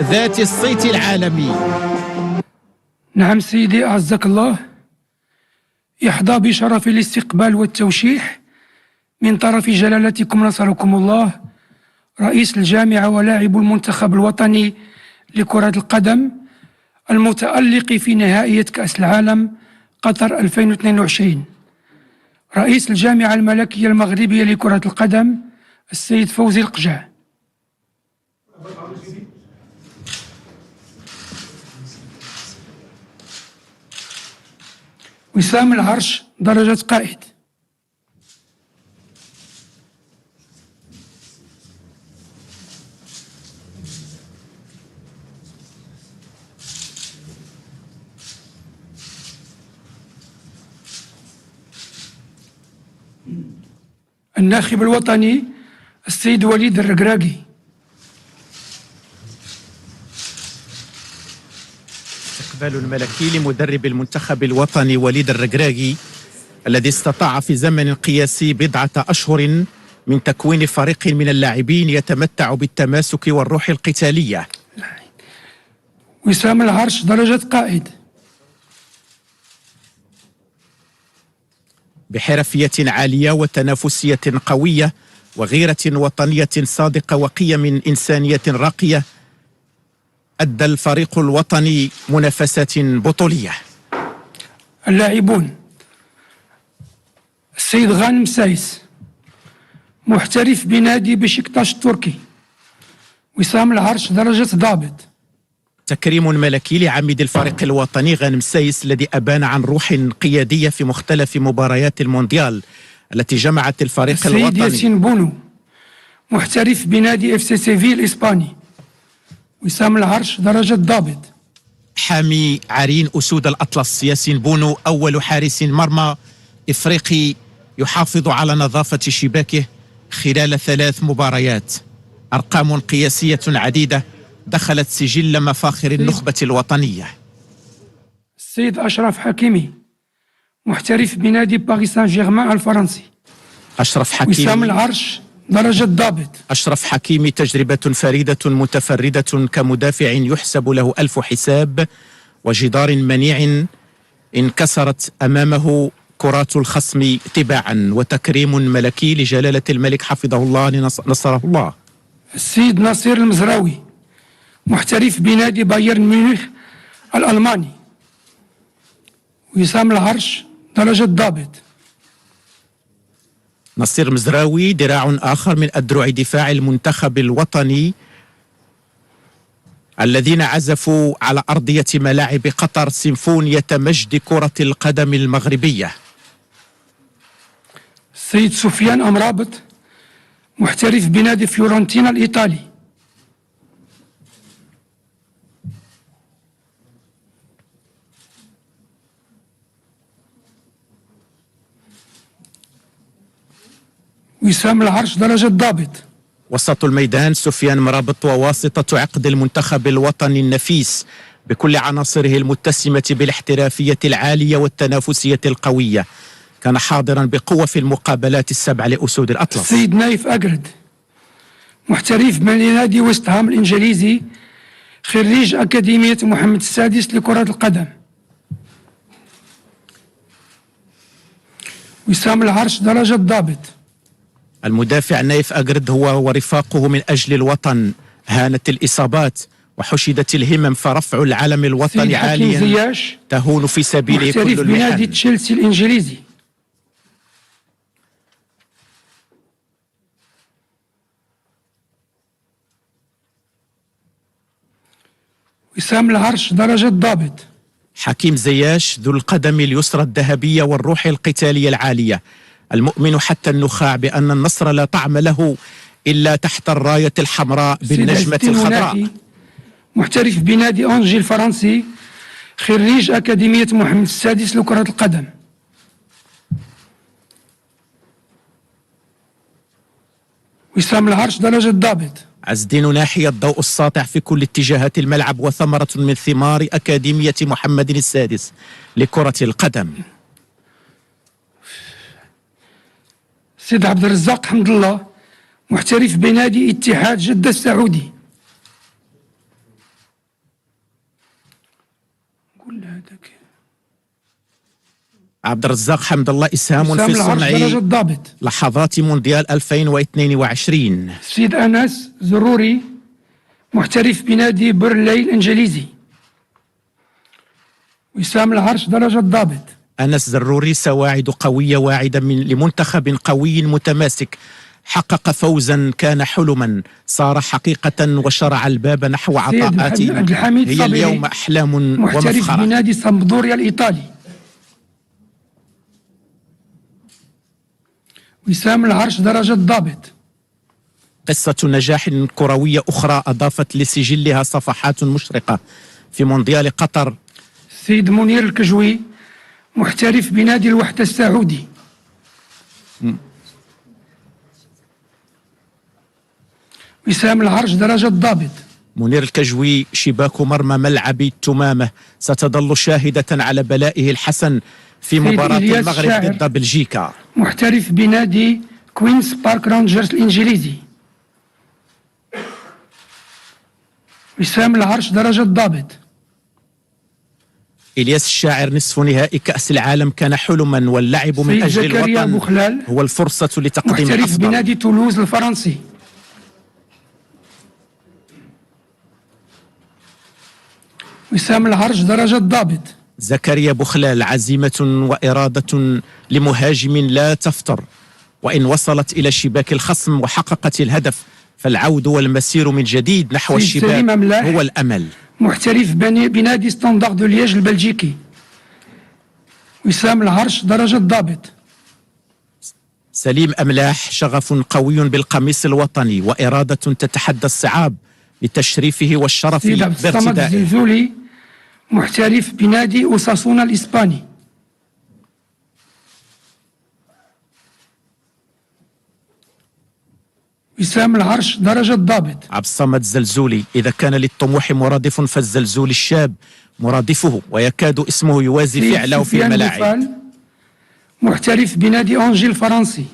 ذات الصيت العالمي. نعم سيدي أعزك الله، يحظى بشرف الاستقبال والتوشيح من طرف جلالتكم نصركم الله رئيس الجامعة ولاعب المنتخب الوطني لكرة القدم المتألق في نهائية كأس العالم قطر 2022، رئيس الجامعة الملكية المغربية لكرة القدم السيد فوزي القجع. وسام العرش درجة قائد. الناخب الوطني السيد وليد الركراكي. استقبال الملكي لمدرب المنتخب الوطني وليد الركراكي الذي استطاع في زمن قياسي بضعة أشهر من تكوين فريق من اللاعبين يتمتع بالتماسك والروح القتالية. وسام العرش درجة قائد. بحرفية عالية وتنافسية قوية وغيرة وطنية صادقة وقيم إنسانية راقية، أدى الفريق الوطني منافسات بطولية. اللاعبون: السيد غانم سايس محترف بنادي بشكتاش التركي. وسام العرش درجة ضابط. تكريم ملكي لعميد الفريق الوطني غانم سايس الذي أبان عن روح قيادية في مختلف مباريات المونديال التي جمعت الفريق الوطني. السيد ياسين بونو محترف بنادي FC سيفيل الإسباني. وسام العرش درجة ضابط. حامي عرين أسود الأطلس ياسين بونو أول حارس مرمى إفريقي يحافظ على نظافة شباكه خلال 3 مباريات. أرقام قياسية عديدة دخلت سجل مفاخر النخبة الوطنية. السيد أشرف حكيمي محترف بنادي باريس سان جيرمان الفرنسي. أشرف حكيمي. وسام العرش درجة ضابط. أشرف حكيمي تجربة فريدة متفردة كمدافع يحسب له 1000 حساب وجدار منيع انكسرت أمامه كرات الخصم تباعا. وتكريم ملكي لجلالة الملك حفظه الله نصره الله. السيد نصير المزراوي محترف بنادي بايرن ميونخ الألماني. وسام العرش درجة ضابط. نصير مزراوي ذراع آخر من أذرع دفاع المنتخب الوطني الذين عزفوا على أرضية ملاعب قطر سيمفونية مجد كرة القدم المغربية. السيد سفيان أمرابط محترف بنادي فيورنتينا الإيطالي. وسام العرش درجة ضابط. وسط الميدان سفيان مرابط وواسطة عقد المنتخب الوطني النفيس بكل عناصره المتسمة بالاحترافية العالية والتنافسية القوية، كان حاضرا بقوة في المقابلات ال7 لأسود الأطلس. السيد نايف أقرد محترف من نادي ويست هام الإنجليزي، خريج أكاديمية محمد السادس لكرة القدم. وسام العرش درجة ضابط. المدافع نايف أقرد هو ورفاقه من أجل الوطن هانت الإصابات وحشدت الهمم، فرفع العلم الوطني عاليا تهون في سبيله كل محترف بنادي تشيلسي الإنجليزي. وسام العرش درجة ضابط. حكيم زياش ذو القدم اليسرى الذهبية والروح القتالية العالية، المؤمن حتى النخاع بأن النصر لا طعم له إلا تحت الراية الحمراء بالنجمة الخضراء. محترف بنادي أنجي الفرنسي، خريج أكاديمية محمد السادس لكرة القدم. وسام العرش درجة ضابط. عز الدين ناحية الضوء الساطع في كل اتجاهات الملعب وثمرة من ثمار أكاديمية محمد السادس لكرة القدم. سيد عبد الرزاق حمد الله محترف بنادي اتحاد جدة السعودي. عبد الرزاق حمد الله إسهام وسام في العرش درجة صنع الضابط. لحظات مونديال 2022. السيد أنس زروري محترف بنادي بيرنلي الإنجليزي. وسام العرش درجة الضابط. أنس زروري سواعد قوية واعدة لمنتخب قوي متماسك، حقق فوزا كان حلما صار حقيقة وشرع الباب نحو عطاءات هي اليوم أحلام محترف ومفخرة. بنادي سامبدوريا الإيطالي. وسام العرش درجة الضابط. قصة نجاح كروية أخرى أضافت لسجلها صفحات مشرقة في مونديال قطر. السيد منير الكجوي محترف بنادي الوحدة السعودي. وسام العرش درجة الضابط. منير الكجوي شباك مرمى ملعب التمامة ستظل شاهدة على بلائه الحسن في مباراة المغرب ضد بلجيكا. محترف بنادي كوينز بارك رانجرز الإنجليزي. وسام العرش درجة الضابط. إلياس الشاعر نصف نهائي كأس العالم كان حلما، واللعب من أجل الوطن هو الفرصة لتقديم محترف الأفضل. بنادي تولوز الفرنسي. وسام العرش درجة الضابط. زكريا بوخلال عزيمة وإرادة لمهاجم لا تفتر، وإن وصلت إلى شباك الخصم وحققت الهدف فالعود والمسير من جديد نحو الشباك هو الأمل. محترف بنادي ستاندارد دو ليج البلجيكي. وسام العرش درجة الضابط. سليم أملاح شغف قوي بالقميص الوطني وإرادة تتحدى الصعاب لتشريفه والشرف بارتدائه. الزلزولي محترف بنادي أوساسونا الإسباني. وسام العرش درجة الضابط. عبد الصمد الزلزولي إذا كان للطموح مرادف فالزلزول الشاب مرادفه، ويكاد اسمه يوازي فعله في الملاعب. محترف بنادي أنجي الفرنسي.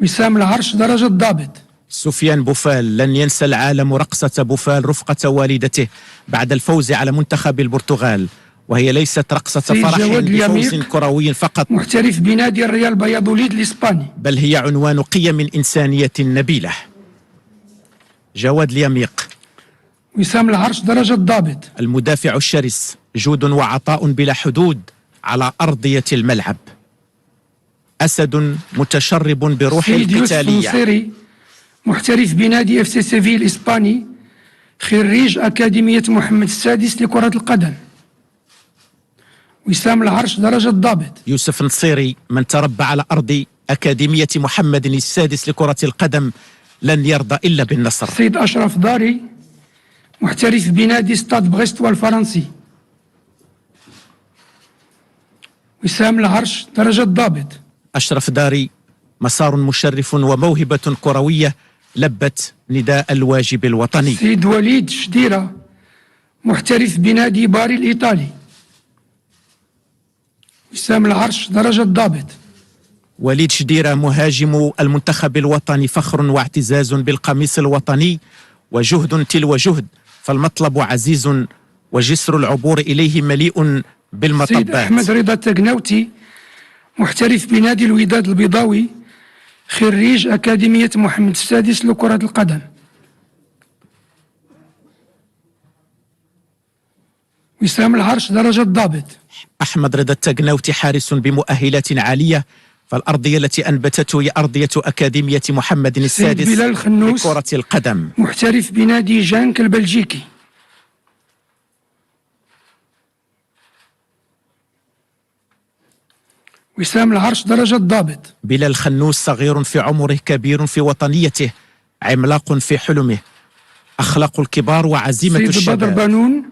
وسام العرش درجة الضابط. سفيان بوفال لن ينسى العالم رقصة بوفال رفقة والدته بعد الفوز على منتخب البرتغال، وهي ليست رقصة فرح بفوز كروي فقط. محترف بنادي الريال بياضوليد الإسباني، بل هي عنوان قيم إنسانية نبيلة. جواد اليميق. وسام العرش درجة الضابط. المدافع الشرس، جود وعطاء بلا حدود على أرضية الملعب. أسد متشرب بروح القتالية. محترف بنادي اف سي سيفي الإسباني، خريج أكاديمية محمد السادس لكرة القدم. وسام العرش درجة الضابط. يوسف نصيري من تربى على أرض أكاديمية محمد السادس لكرة القدم لن يرضى إلا بالنصر. سيد أشرف داري محترف بنادي ستاد بغيستوا الفرنسي. وسام العرش درجة الضابط. أشرف داري مسار مشرف وموهبة كروية لبت نداء الواجب الوطني. سيد وليد شديرة محترف بنادي باري الإيطالي. وسام العرش درجة الضابط. وليد شديرة مهاجم المنتخب الوطني، فخر واعتزاز بالقميص الوطني وجهد تلو جهد، فالمطلب عزيز وجسر العبور إليه مليء بالمطبات. سيد أحمد رضا التقناوتي محترف بنادي الوداد البيضاوي، خريج أكاديمية محمد السادس لكرة القدم. وسام العرش درجة الضابط. أحمد رضا التقناوتي حارس بمؤهلات عالية، فالأرضية التي أنبتته هي أرضية أكاديمية محمد السادس لكرة القدم. محترف بنادي جانك البلجيكي. وسام العرش درجة الضابط. بلال خنوس صغير في عمره كبير في وطنيته، عملاق في حلمه، أخلاق الكبار وعزيمة سيد الشباب. بدر بانون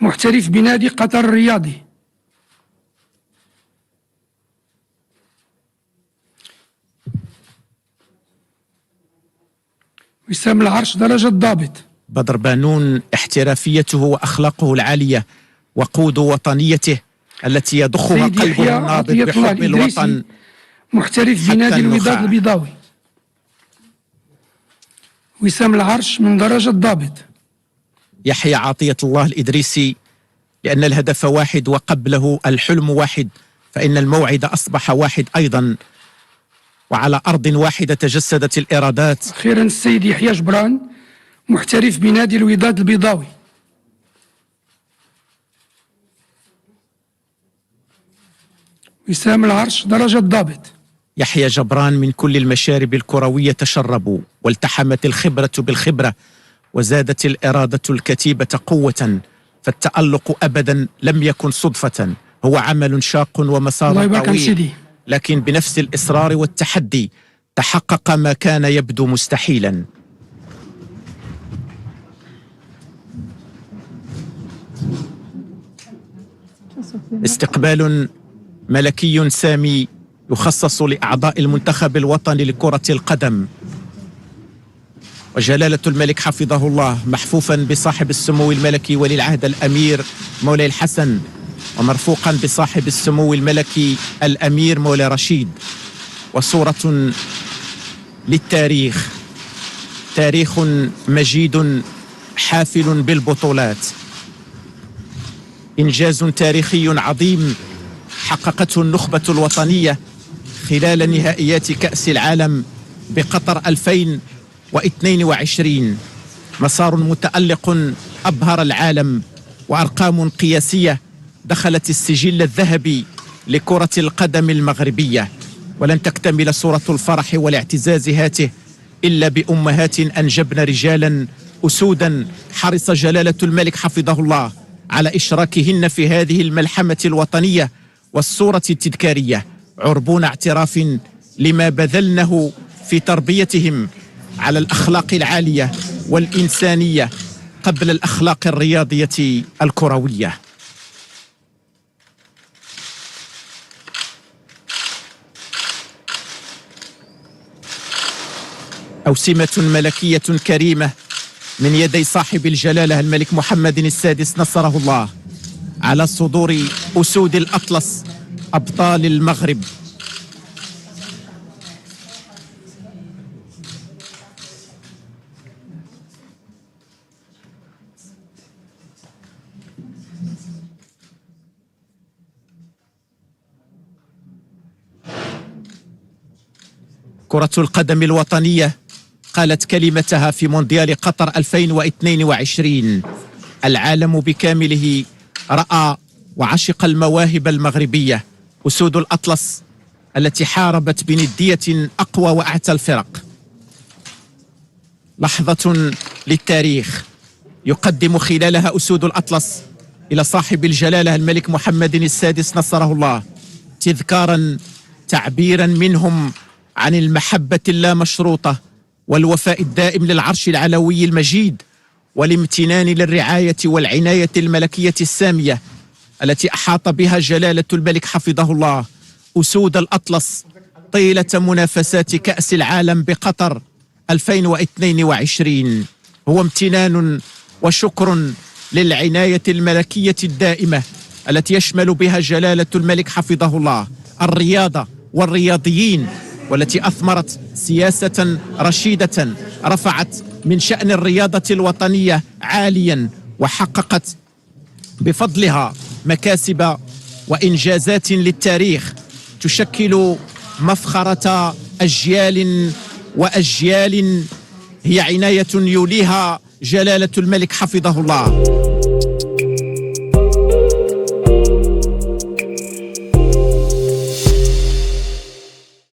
محترف بنادي قطر الرياضي. وسام العرش درجة الضابط. بدر بانون احترافيته وأخلاقه العالية وقود وطنيته التي يضخها قلبه النابض بحب الوطن. محترف بنادي الوداد البيضاوي. وسام العرش من درجة الضابط. يحيى عطية الله الإدريسي لأن الهدف واحد وقبله الحلم واحد، فإن الموعد أصبح واحد أيضا، وعلى أرض واحدة تجسدت الإرادات. أخيرا السيد يحيى جبران، محترف بنادي الوداد البيضاوي. وسام العرش درجة ضابط. يحيى جبران من كل المشارب الكروية تشربوا، والتحمت الخبرة بالخبرة، وزادت الإرادة الكتيبة قوة، فالتألق أبدا لم يكن صدفة، هو عمل شاق ومسار طويل، لكن بنفس الإصرار والتحدي تحقق ما كان يبدو مستحيلا. استقبال ملكي سامي يخصص لأعضاء المنتخب الوطني لكرة القدم، وجلالة الملك حفظه الله محفوفا بصاحب السمو الملكي ولي العهد الأمير مولاي الحسن، ومرفوقا بصاحب السمو الملكي الأمير مولاي رشيد، وصورة للتاريخ، تاريخ مجيد حافل بالبطولات، إنجاز تاريخي عظيم حققته النخبة الوطنية خلال نهائيات كأس العالم بقطر 2022. مسار متألق أبهر العالم، وأرقام قياسية دخلت السجل الذهبي لكرة القدم المغربية، ولن تكتمل صورة الفرح والاعتزاز هاته إلا بأمهات أنجبن رجالا أسودا حرص جلالة الملك حفظه الله على إشراكهن في هذه الملحمة الوطنية والصورة التذكارية، عربون اعتراف لما بذلنه في تربيتهم على الأخلاق العالية والإنسانية قبل الأخلاق الرياضية الكروية. أوسمة ملكية كريمة من يدي صاحب الجلالة الملك محمد السادس نصره الله على صدور أسود الأطلس أبطال المغرب. كرة القدم الوطنية قالت كلمتها في مونديال قطر 2022. العالم بكامله رأى وعشق المواهب المغربية، أسود الأطلس التي حاربت بندية أقوى وأعتى الفرق. لحظة للتاريخ يقدم خلالها أسود الأطلس إلى صاحب الجلالة الملك محمد السادس نصره الله تذكارا، تعبيرا منهم عن المحبة اللامشروطة والوفاء الدائم للعرش العلوي المجيد، والامتنان للرعاية والعناية الملكية السامية التي أحاط بها جلالة الملك حفظه الله أسود الأطلس طيلة منافسات كأس العالم بقطر 2022. هو امتنان وشكر للعناية الملكية الدائمة التي يشمل بها جلالة الملك حفظه الله الرياضة والرياضيين، والتي أثمرت سياسة رشيدة رفعت من شأن الرياضة الوطنية عاليا، وحققت بفضلها مكاسب وإنجازات للتاريخ تشكل مفخرة أجيال وأجيال، هي عناية يوليها جلالة الملك حفظه الله.